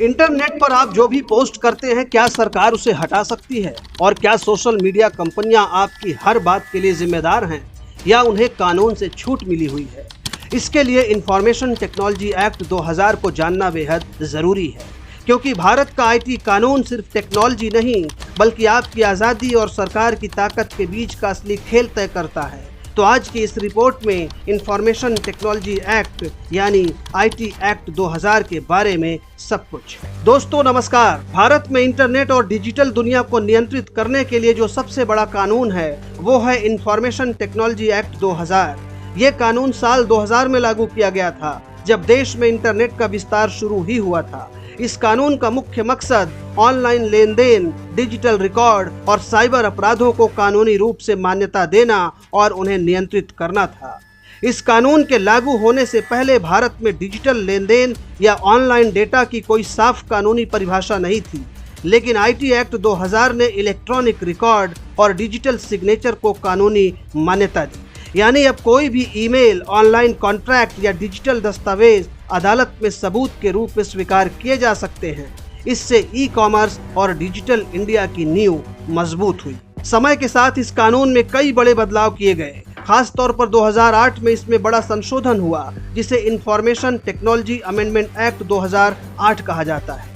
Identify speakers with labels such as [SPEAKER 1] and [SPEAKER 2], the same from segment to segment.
[SPEAKER 1] Internet पर आप जो भी पोस्ट करते हैं, क्या सरकार उसे हटा सकती है? और क्या सोशल मीडिया कंपनियां आपकी हर बात के लिए जिम्मेदार हैं या उन्हें कानून से छूट मिली हुई है? इसके लिए इंफॉर्मेशन टेक्नोलॉजी एक्ट 2000 को जानना बेहद ज़रूरी है, क्योंकि भारत का आईटी कानून सिर्फ टेक्नोलॉजी नहीं बल्कि आपकी आज़ादी और सरकार की ताकत के बीच का असली खेल तय करता है। तो आज की इस रिपोर्ट में इंफॉर्मेशन टेक्नोलॉजी एक्ट यानी आईटी एक्ट 2000 के बारे में सब कुछ। दोस्तों नमस्कार। भारत में इंटरनेट और डिजिटल दुनिया को नियंत्रित करने के लिए जो सबसे बड़ा कानून है वो है इंफॉर्मेशन टेक्नोलॉजी एक्ट 2000। ये कानून साल 2000 में लागू किया गया था, जब देश में इंटरनेट का विस्तार शुरू ही हुआ था। इस कानून का मुख्य मकसद ऑनलाइन लेन देन, डिजिटल रिकॉर्ड और साइबर अपराधों को कानूनी रूप से मान्यता देना और उन्हें नियंत्रित करना था। इस कानून के लागू होने से पहले भारत में डिजिटल लेन देन या ऑनलाइन डेटा की कोई साफ कानूनी परिभाषा नहीं थी, लेकिन आईटी एक्ट 2000 ने इलेक्ट्रॉनिक रिकॉर्ड और डिजिटल सिग्नेचर को कानूनी मान्यता दी। यानी अब कोई भी ईमेल, ऑनलाइन कॉन्ट्रैक्ट या डिजिटल दस्तावेज अदालत में सबूत के रूप में स्वीकार किए जा सकते हैं। इससे ई कॉमर्स और डिजिटल इंडिया की नींव मजबूत हुई। समय के साथ इस कानून में कई बड़े बदलाव किए गए। खास तौर पर 2008 में इसमें बड़ा संशोधन हुआ, जिसे इंफॉर्मेशन टेक्नोलॉजी अमेंडमेंट एक्ट 2008 कहा जाता है।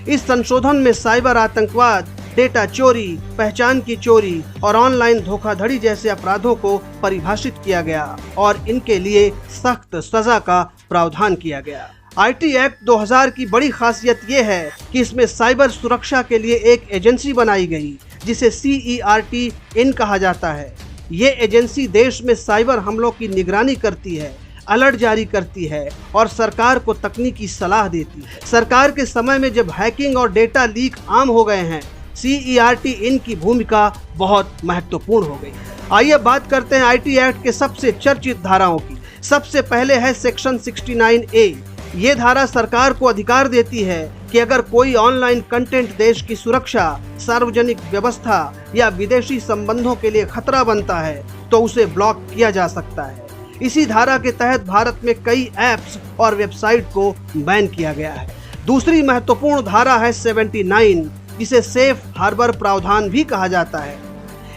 [SPEAKER 1] इस संशोधन में साइबर आतंकवाद, डेटा चोरी, पहचान की चोरी और ऑनलाइन धोखाधड़ी जैसे अपराधों को परिभाषित किया गया और इनके लिए सख्त सजा का प्रावधान किया गया। आईटी एक्ट 2000 की बड़ी खासियत ये है कि इसमें साइबर सुरक्षा के लिए एक एजेंसी बनाई गई, जिसे CERT-IN कहा जाता है। ये एजेंसी देश में साइबर हमलों की निगरानी करती है, अलर्ट जारी करती है और सरकार को तकनीकी सलाह देती है। सरकार के समय में जब हैकिंग और डेटा लीक आम हो गए हैं, CERT-IN की भूमिका बहुत महत्वपूर्ण हो गई। आइए बात करते हैं आईटी एक्ट के सबसे चर्चित धाराओं की। सबसे पहले है सेक्शन 69A। ये धारा सरकार को अधिकार देती है कि अगर कोई ऑनलाइन कंटेंट देश की सुरक्षा, सार्वजनिक व्यवस्था या विदेशी संबंधों के लिए खतरा बनता है तो उसे ब्लॉक किया जा सकता है। इसी धारा के तहत भारत में कई ऐप्स और वेबसाइट को बैन किया गया है। दूसरी महत्वपूर्ण धारा है 79, जिसे सेफ हार्बर प्रावधान भी कहा जाता है।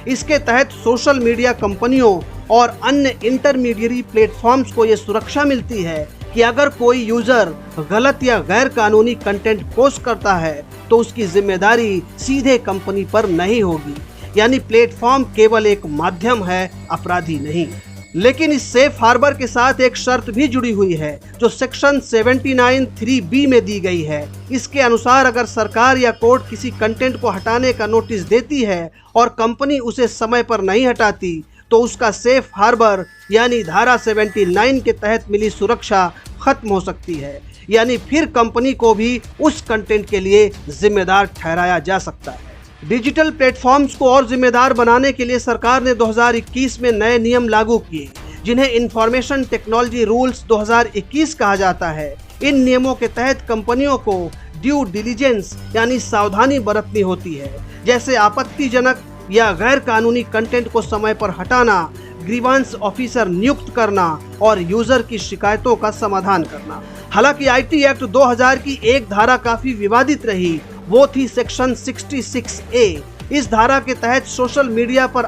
[SPEAKER 1] इसके तहत सोशल मीडिया कंपनियों और अन्य इंटरमीडियरी प्लेटफॉर्म्स को ये सुरक्षा मिलती है कि अगर कोई यूजर गलत या गैर कानूनी कंटेंट पोस्ट करता है तो उसकी जिम्मेदारी सीधे कंपनी पर नहीं होगी। यानी प्लेटफॉर्म केवल एक माध्यम है, अपराधी नहीं। लेकिन इस सेफ हार्बर के साथ एक शर्त भी जुड़ी हुई है, जो सेक्शन 79(3)(b) में दी गई है। इसके अनुसार अगर सरकार या कोर्ट किसी कंटेंट को हटाने का नोटिस देती है और कंपनी उसे समय पर नहीं हटाती, तो उसका सेफ हार्बर यानी धारा 79 के तहत मिली सुरक्षा खत्म हो सकती है। यानी फिर कंपनी को भी उस कंटेंट के लिए जिम्मेदार ठहराया जा सकता है। डिजिटल प्लेटफॉर्म्स को और जिम्मेदार बनाने के लिए सरकार ने 2021 में नए नियम लागू किए, जिन्हें इंफॉर्मेशन टेक्नोलॉजी रूल्स 2021 कहा जाता है। इन नियमों के तहत कंपनियों को ड्यू डिलिजेंस यानी सावधानी बरतनी होती है, जैसे आपत्तिजनक या गैर कानूनी कंटेंट को समय पर हटाना, ग्रीवांस ऑफिसर नियुक्त करना और यूजर की शिकायतों का समाधान करना। हालांकि आईटी एक्ट 2000 की एक धारा काफी विवादित रही, वो थी सेक्शन 66A। इस धारा के तहत सोशल मीडिया पर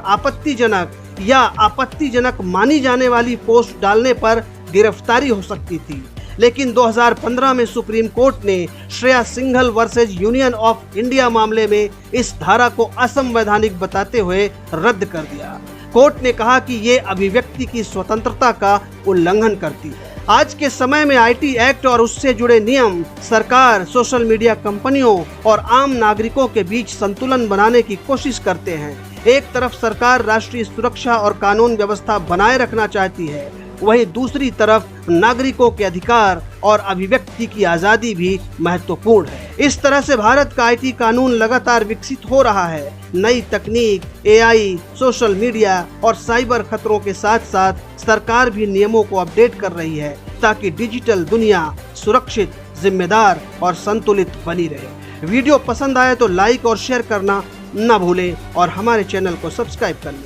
[SPEAKER 1] आपत्तिजनक मानी जाने वाली पोस्ट डालने पर गिरफ्तारी हो सकती थी। लेकिन 2015 में सुप्रीम कोर्ट ने Shreya Singhal versus union of India मामले में इस धारा को असंवैधानिक बताते हुए रद्द कर दिया। कोर्ट ने कहा कि ये अभिव्यक्ति की स्वतंत्रता का उल्लंघन करती है। आज के समय में आईटी एक्ट और उससे जुड़े नियम सरकार, सोशल मीडिया कंपनियों और आम नागरिकों के बीच संतुलन बनाने की कोशिश करते हैं। एक तरफ सरकार राष्ट्रीय सुरक्षा और कानून व्यवस्था बनाए रखना चाहती है, वहीं दूसरी तरफ नागरिकों के अधिकार और अभिव्यक्ति की आज़ादी भी महत्वपूर्ण है। इस तरह से भारत का आईटी कानून लगातार विकसित हो रहा है। नई तकनीक, AI, सोशल मीडिया और साइबर खतरों के साथ साथ सरकार भी नियमों को अपडेट कर रही है, ताकि डिजिटल दुनिया सुरक्षित, जिम्मेदार और संतुलित बनी रहे। वीडियो पसंद आए तो लाइक और शेयर करना न भूलें और हमारे चैनल को सब्सक्राइब कर लें।